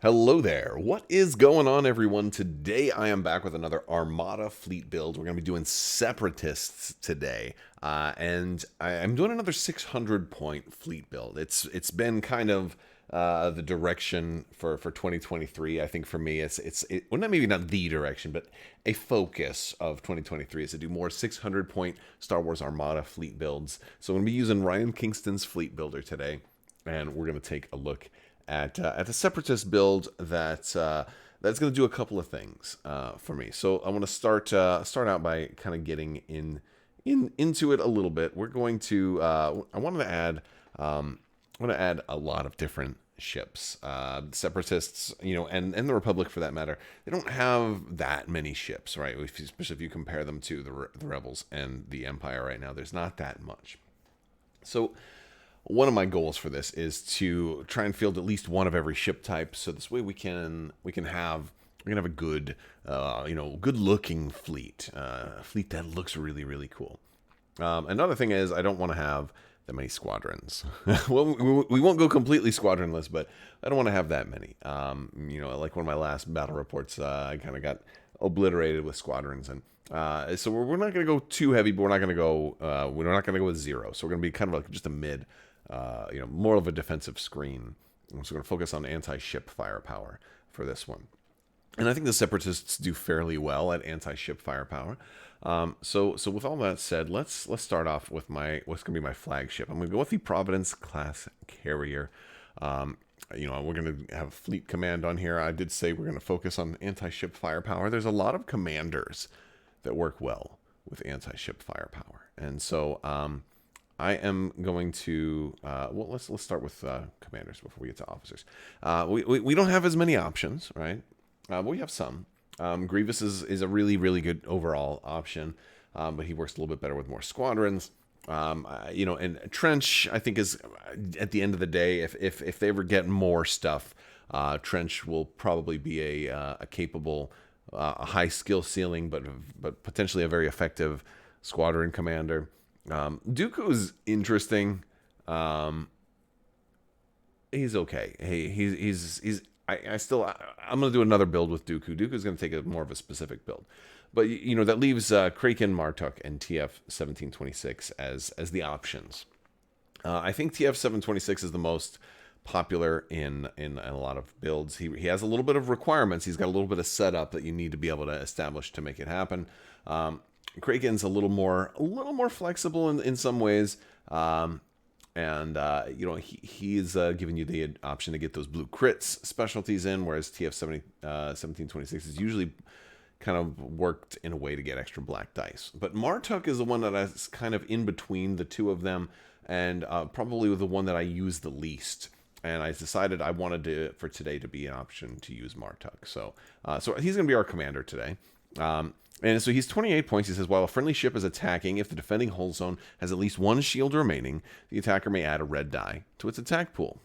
Hello there. What is going on, everyone? Today I am back with another Armada fleet build. We're going to be doing Separatists today, and I'm doing another 600-point fleet build. It's been kind of the direction for 2023. I think for me, well, maybe not the direction, but a focus of 2023 is to do more 600-point Star Wars Armada fleet builds. So I'm going to be using Ryan Kingston's fleet builder today, and we're going to take a look at a Separatist build that's going to do a couple of things for me. So I want to start out by kind of getting into it a little bit. We're going to I want to add a lot of different ships. Separatists, and the Republic for that matter, they don't have that many ships, right? Especially if you compare them to the Rebels and the Empire right now, there's not that much. So one of my goals for this is to try and field at least one of every ship type, so this way we can have a good good looking fleet, fleet that looks really, really cool. Another thing is I don't want to have that many squadrons. Well, we won't go completely squadronless, but I don't want to have that many. Like one of my last battle reports, I kind of got obliterated with squadrons, and so we're not going to go too heavy, but we're not going to go with zero. So we're going to be kind of like just a mid. More of a defensive screen. So we're going to focus on anti-ship firepower for this one. And I think the Separatists do fairly well at anti-ship firepower. So with all that said, let's start off with what's going to be my flagship. I'm going to go with the Providence class carrier. We're going to have fleet command on here. I did say we're going to focus on anti-ship firepower. There's a lot of commanders that work well with anti-ship firepower. And so I am going to, let's start with commanders before we get to officers. We don't have as many options, right? But we have some. Grievous is a really, really good overall option, but he works a little bit better with more squadrons. And Trench, I think, is, at the end of the day, if they ever get more stuff, Trench will probably be a capable, a high skill ceiling, but potentially a very effective squadron commander. Dooku's interesting. He's okay. I'm going to do another build with Dooku. Dooku's going to take more of a specific build. But, that leaves Kraken, Martok, and TF-1726 as the options. I think TF-726 is the most popular in a lot of builds. He has a little bit of requirements. He's got a little bit of setup that you need to be able to establish to make it happen. Kraken's a little more flexible in some ways, he's giving you the option to get those blue crits specialties in, whereas TF-1726 is usually kind of worked in a way to get extra black dice. But Martok is the one that is kind of in between the two of them, and probably the one that I use the least. And I decided I wanted for today to be an option to use Martok. So he's going to be our commander today. And so he's 28 points. He says, while a friendly ship is attacking, if the defending hull zone has at least one shield remaining, the attacker may add a red die to its attack pool.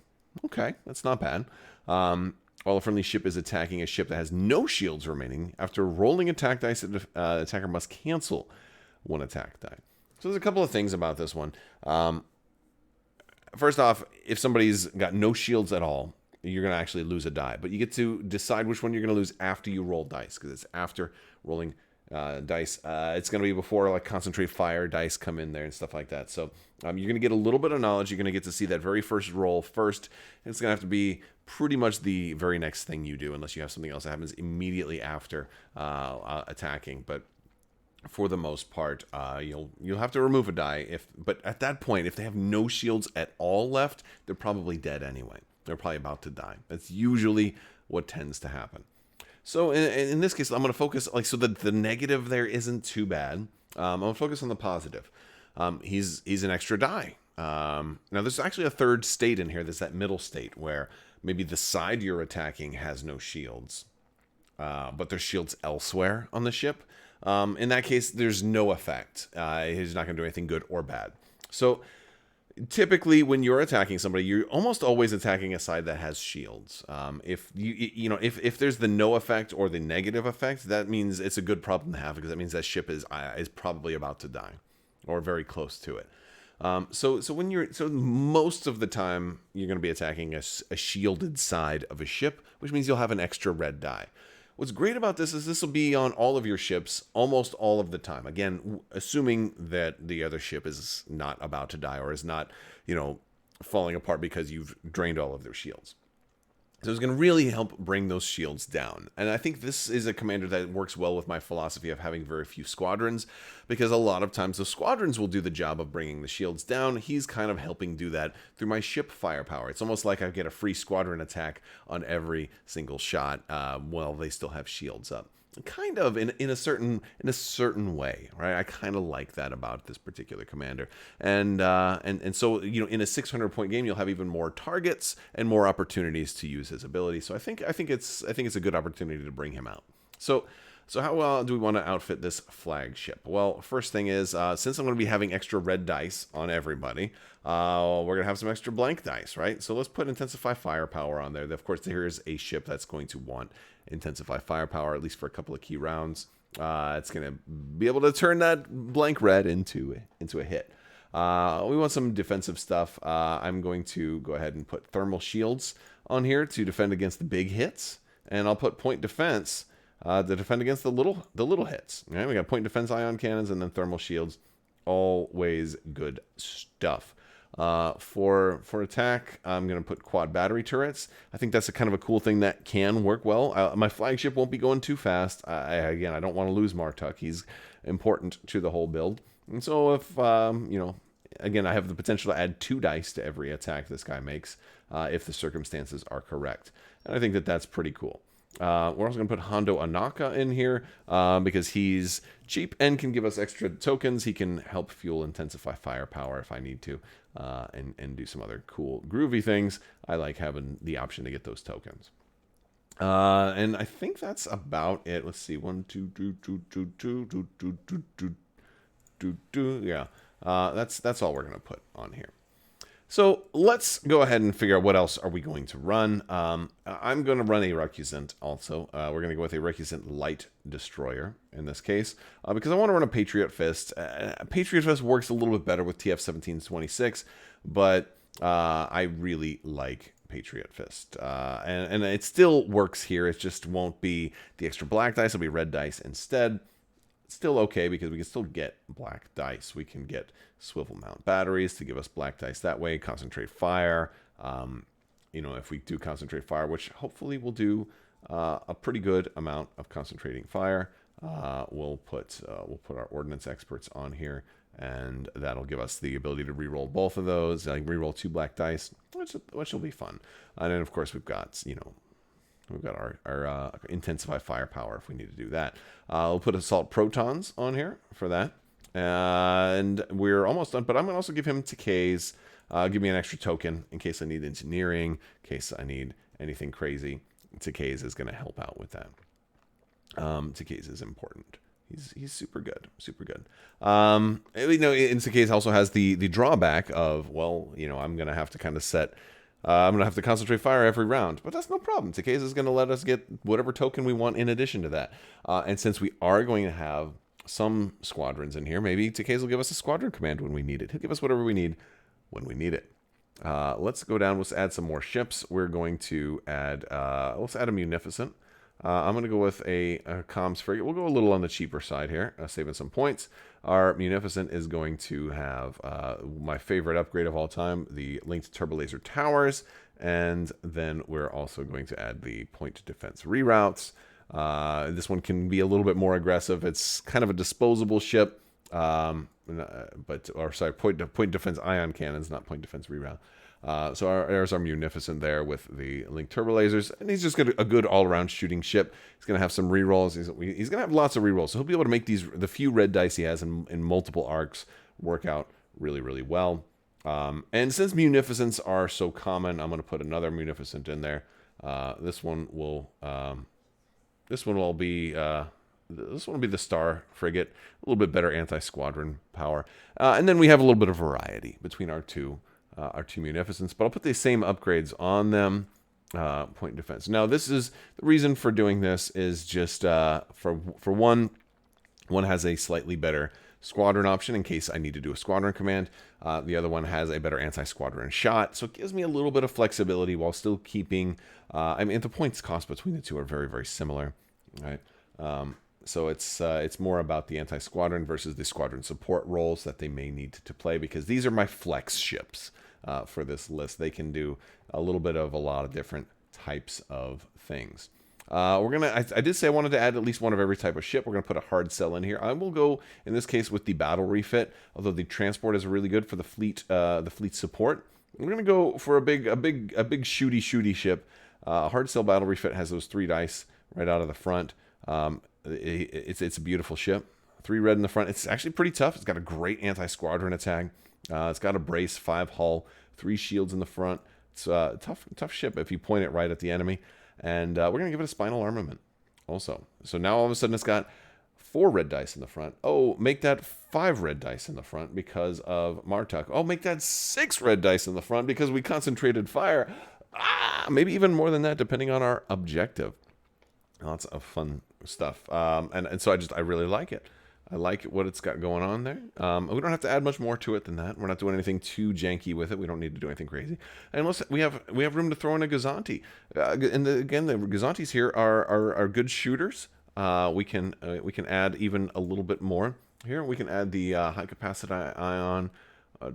Okay, that's not bad. While a friendly ship is attacking a ship that has no shields remaining, after rolling attack dice, the attacker must cancel one attack die. So there's a couple of things about this one. First off, if somebody's got no shields at all, you're going to actually lose a die. But you get to decide which one you're going to lose after you roll dice, because it's after rolling dice. It's going to be before like concentrate fire dice come in there and stuff like that. So you're going to get a little bit of knowledge. You're going to get to see that very first roll first. And it's going to have to be pretty much the very next thing you do, unless you have something else that happens immediately after attacking. But for the most part, you'll have to remove a die. But at that point, if they have no shields at all left, they're probably dead anyway. They're probably about to die. That's usually what tends to happen. So in this case, I'm going to focus, so that the negative there isn't too bad. I'm going to focus on the positive. He's an extra die. Now, there's actually a third state in here. There's that middle state where maybe the side you're attacking has no shields, but there's shields elsewhere on the ship. In that case, there's no effect. He's not going to do anything good or bad. So typically, when you're attacking somebody, you're almost always attacking a side that has shields. If there's the no effect or the negative effect, that means it's a good problem to have, because that means that ship is probably about to die, or very close to it. So most of the time you're going to be attacking a shielded side of a ship, which means you'll have an extra red die. What's great about this is this will be on all of your ships almost all of the time. Again, assuming that the other ship is not about to die or is not, falling apart because you've drained all of their shields. So it's going to really help bring those shields down. And I think this is a commander that works well with my philosophy of having very few squadrons, because a lot of times the squadrons will do the job of bringing the shields down. He's kind of helping do that through my ship firepower. It's almost like I get a free squadron attack on every single shot while they still have shields up. Kind of in a certain way, right? I kind of like that about this particular commander, and so in a 600-point game, you'll have even more targets and more opportunities to use his ability. So I think it's a good opportunity to bring him out. So how do we want to outfit this flagship? Well, first thing is, since I'm going to be having extra red dice on everybody, we're going to have some extra blank dice, right? So let's put Intensify Firepower on there. Of course, there is a ship that's going to want Intensify Firepower, at least for a couple of key rounds. It's going to be able to turn that blank red into a hit. We want some defensive stuff. I'm going to go ahead and put Thermal Shields on here to defend against the big hits, and I'll put Point Defense to defend against the little hits. Right? We got Point Defense Ion Cannons and then Thermal Shields. Always good stuff. For attack, I'm going to put Quad Battery Turrets. I think that's a kind of a cool thing that can work well. My flagship won't be going too fast. Again, I don't want to lose Martuk. He's important to the whole build. And so if, again, I have the potential to add 2 dice to every attack this guy makes if the circumstances are correct. And I think that that's pretty cool. We're also going to put Hondo Anaka in here because he's cheap and can give us extra tokens. He can help fuel Intensify Firepower if I need to, and do some other cool groovy things. I like having the option to get those tokens. And I think that's about it. Let's see, 1, 2, 2, yeah. That's all we're going to put on here. So let's go ahead and figure out what else are we going to run. I'm going to run a Recusant also. We're going to go with a Recusant Light Destroyer in this case because I want to run a Patriot Fist. Patriot Fist works a little bit better with TF-1726, but I really like Patriot Fist. And it still works here. It just won't be the extra black dice. It'll be red dice instead. Still okay because we can still get black dice. We can get swivel mount batteries to give us black dice that way. Concentrate fire. If we do concentrate fire, which hopefully we'll do a pretty good amount of concentrating fire, we'll put our ordnance experts on here, and that'll give us the ability to reroll both of those. Like reroll 2 black dice, which will be fun. And then of course we've got we've got our Intensify Firepower if we need to do that. We'll put Assault Protons on here for that. And we're almost done, but I'm going to also give him Decay's. Give me an extra token in case I need Engineering, in case I need anything crazy. Decay's is going to help out with that. Decay's is important. He's super good, super good. Decay's also has the drawback of, I'm going to have to kind of set... I'm going to have to concentrate fire every round, but that's no problem. Decay's is going to let us get whatever token we want in addition to that. And since we are going to have some squadrons in here, maybe Decay's will give us a squadron command when we need it. He'll give us whatever we need when we need it. Let's go down. Let's add some more ships. We're going to add, let's add a Munificent. I'm going to go with a comms frigate. We'll go a little on the cheaper side here, saving some points. Our Munificent is going to have my favorite upgrade of all time, the linked turbolaser towers, and then we're also going to add the point defense reroutes. This one can be a little bit more aggressive. It's kind of a disposable ship, point defense ion cannons, not point defense reroute. So there's our Munificent there with the linked turbolasers, and he's just got a good all-around shooting ship. He's going to have some rerolls. He's going to have lots of rerolls, so he'll be able to make the few red dice he has in multiple arcs work out really, really well. And since Munificents are so common, I'm going to put another Munificent in there. This one will be the Star Frigate, a little bit better anti-squadron power, and then we have a little bit of variety between our two Munificents, but I'll put the same upgrades on them. Point defense. Now, this is the reason for doing this is just for one has a slightly better squadron option in case I need to do a squadron command. The other one has a better anti-squadron shot, so it gives me a little bit of flexibility while still keeping, I mean, the points cost between the two are very, very similar, right? So it's more about the anti-squadron versus the squadron support roles that they may need to play, because these are my flex ships for this list. They can do a little bit of a lot of different types of things. I did say I wanted to add at least one of every type of ship. We're gonna put a hard sell in here. I will go in this case with the battle refit, although the transport is really good for the fleet support. We're gonna go for a big shooty ship. Hard sell battle refit has those 3 dice right out of the front. It's a beautiful ship. 3 red in the front. It's actually pretty tough. It's got a great anti-squadron attack. It's got a brace, 5 hull, 3 shields in the front. It's a tough ship if you point it right at the enemy. And we're going to give it a spinal armament also. So now all of a sudden it's got 4 red dice in the front. Oh, make that 5 red dice in the front because of Martuk. Oh, make that 6 red dice in the front because we concentrated fire. Maybe even more than that depending on our objective. Lots of fun stuff. And so I really like it. I like what it's got going on there. We don't have to add much more to it than that. We're not doing anything too janky with it. We don't need to do anything crazy. And we have room to throw in a Gazanti. Again, the Gazantis here are good shooters. We can add even a little bit more here. We can add the high capacity ion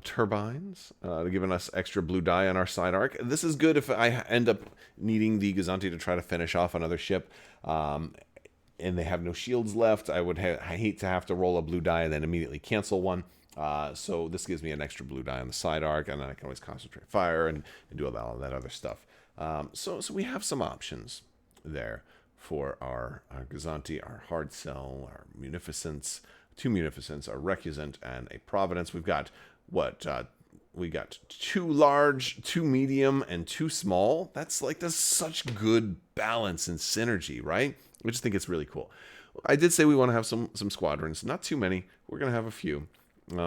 turbines, giving us extra blue die on our side arc. This is good if I end up needing the Gazanti to try to finish off another ship. And they have no shields left. I hate to have to roll a blue die and then immediately cancel one. So this gives me an extra blue die on the side arc, and then I can always concentrate fire and do all that other stuff. So we have some options there for our Gazanti, our hard sell, our munificence, 2 munificence, our recusant, and a providence. We've got we got 2 large, 2 medium, and 2 small. That's such good balance and synergy, right? I just think it's really cool. I did say we want to have some squadrons, not too many. We're going to have a few.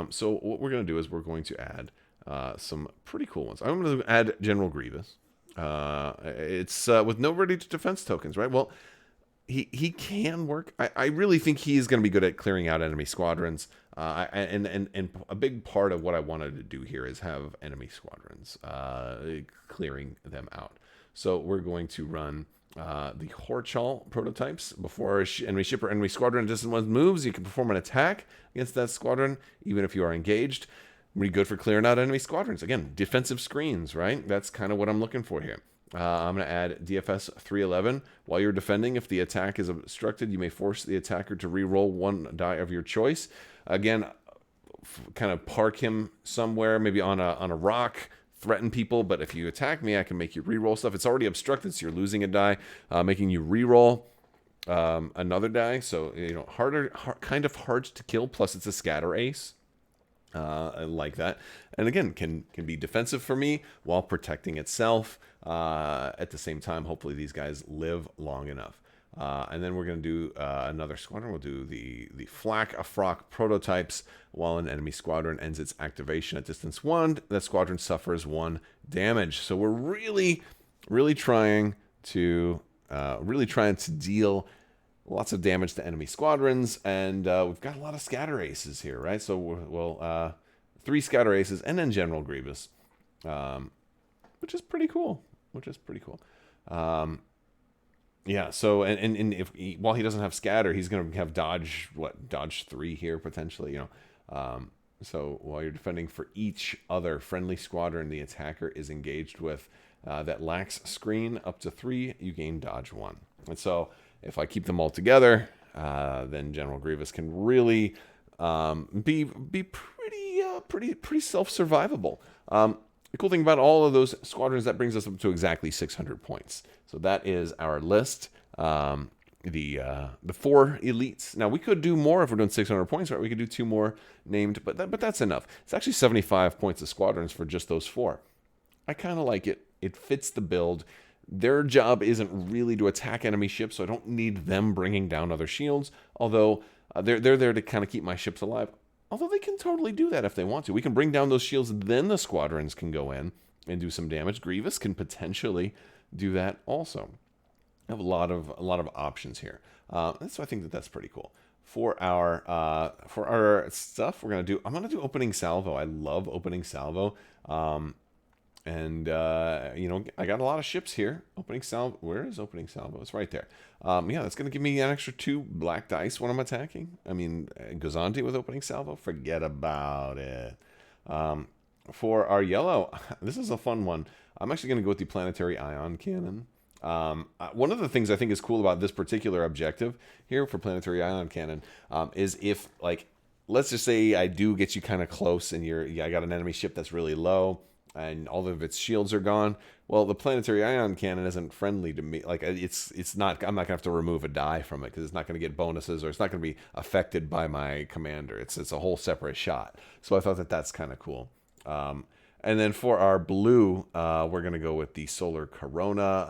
So what we're going to do is we're going to add some pretty cool ones. I'm going to add General Grievous. It's with no ready to defense tokens, right? Well, he can work. I really think he's going to be good at clearing out enemy squadrons. And a big part of what I wanted to do here is have enemy squadrons, clearing them out. So we're going to run the Horchal prototypes. Before enemy ship or enemy squadron distant one moves, you can perform an attack against that squadron, even if you are engaged. Really good for clearing out enemy squadrons. Again, defensive screens, right? That's kind of what I'm looking for here. I'm going to add DFS 311. While you're defending, if the attack is obstructed, you may force the attacker to re-roll 1 die of your choice. Again, kind of park him somewhere, maybe on a rock, threaten people, but if you attack me, I can make you re-roll stuff. It's already obstructed, so you're losing a die, making you re-roll another die. So, kind of hard to kill, plus it's a scatter ace. I like that. And again, can be defensive for me while protecting itself. At the same time, hopefully these guys live long enough. And then we're going to do another squadron. We'll do the Flak-a-Frock prototypes. While an enemy squadron ends its activation at distance 1, that squadron suffers 1 damage. So we're really trying to deal lots of damage to enemy squadrons, and we've got a lot of scatter aces here, right? So we'll 3 scatter aces and then General Grievous, which is pretty cool. Yeah, so and if while he doesn't have scatter, he's going to have dodge 3 here potentially, so while you're defending for each other friendly squadron the attacker is engaged with that lacks screen up to 3, you gain dodge 1. And so if I keep them all together, then General Grievous can really be pretty self-survivable. The cool thing about all of those squadrons, that brings us up to exactly 600 points. So that is our list. The 4 elites. Now we could do more if we're doing 600 points, right? We could do 2 more named, but that's enough. It's actually 75 points of squadrons for just those 4. I kind of like it. It fits the build. Their job isn't really to attack enemy ships, so I don't need them bringing down other shields. Although they're there to kind of keep my ships alive. Although they can totally do that if they want to. We can bring down those shields, then the squadrons can go in and do some damage. Grievous can potentially do that also. I have a lot of options here. So I think that's pretty cool. for our stuff, I'm gonna do opening salvo. I love opening salvo. And you know, I got a lot of ships here. Opening salvo. Where is opening salvo? It's right there. Yeah, that's gonna give me an extra 2 black dice when I'm attacking. I mean, Gozanti with opening salvo. Forget about it. For our yellow, this is a fun one. I'm actually gonna go with the planetary ion cannon. One of the things I think is cool about this particular objective here for planetary ion cannon is if, like, let's just say I do get you kind of close and I got an enemy ship that's really low and all of its shields are gone. Well, the planetary ion cannon isn't friendly to me. Like, it's not. I'm not gonna have to remove a die from it because it's not gonna get bonuses or it's not gonna be affected by my commander. It's a whole separate shot. So I thought that that's kind of cool. And then for our blue, we're going to go with the Solar Corona.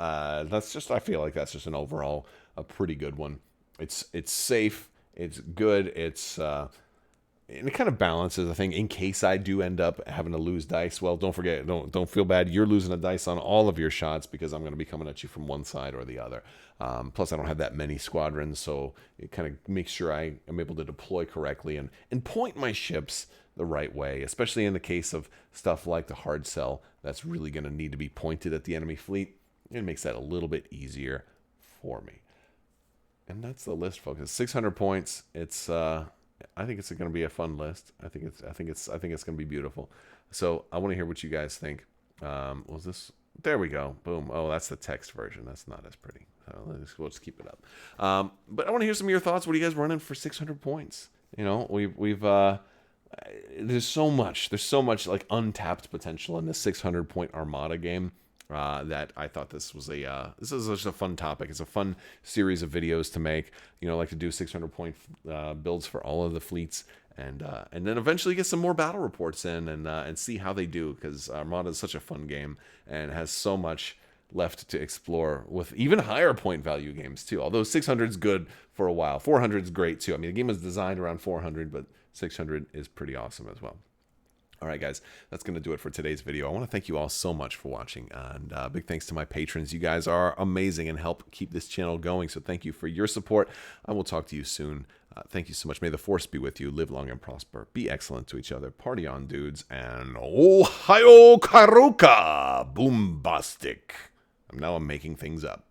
I feel like that's just an overall a pretty good one. It's safe, it's good, and it kind of balances, I think, in case I do end up having to lose dice. Well, don't forget, don't feel bad. You're losing a dice on all of your shots because I'm going to be coming at you from one side or the other. Plus, I don't have that many squadrons, so it kind of makes sure I am able to deploy correctly and point my ships the right way, especially in the case of stuff like the hard sell that's really going to need to be pointed at the enemy fleet. It makes that a little bit easier for me. And that's the list, folks. It's 600 points. It's I think it's going to be a fun list. I think it's going to be beautiful. So I want to hear what you guys think. Was this? There we go. Boom. Oh, that's the text version. That's not as pretty. So we'll just keep it up. But I want to hear some of your thoughts. What are you guys running for 600 points? You know, we've there's so much like untapped potential in this 600 point Armada game that I thought this is just a fun topic. It's a fun series of videos to make. You know, I like to do 600 point builds for all of the fleets, and then eventually get some more battle reports in and see how they do, because Armada is such a fun game and has so much left to explore with even higher point value games too. Although 600 is good for a while, 400 is great too. I mean, the game was designed around 400, but 600 is pretty awesome as well. All right, guys, that's going to do it for today's video. I want to thank you all so much for watching, and big thanks to my patrons. You guys are amazing and help keep this channel going, so thank you for your support. I will talk to you soon. Thank you so much. May the force be with you. Live long and prosper. Be excellent to each other. Party on, dudes, and Ohio Karuka Boombastic. I'm making things up.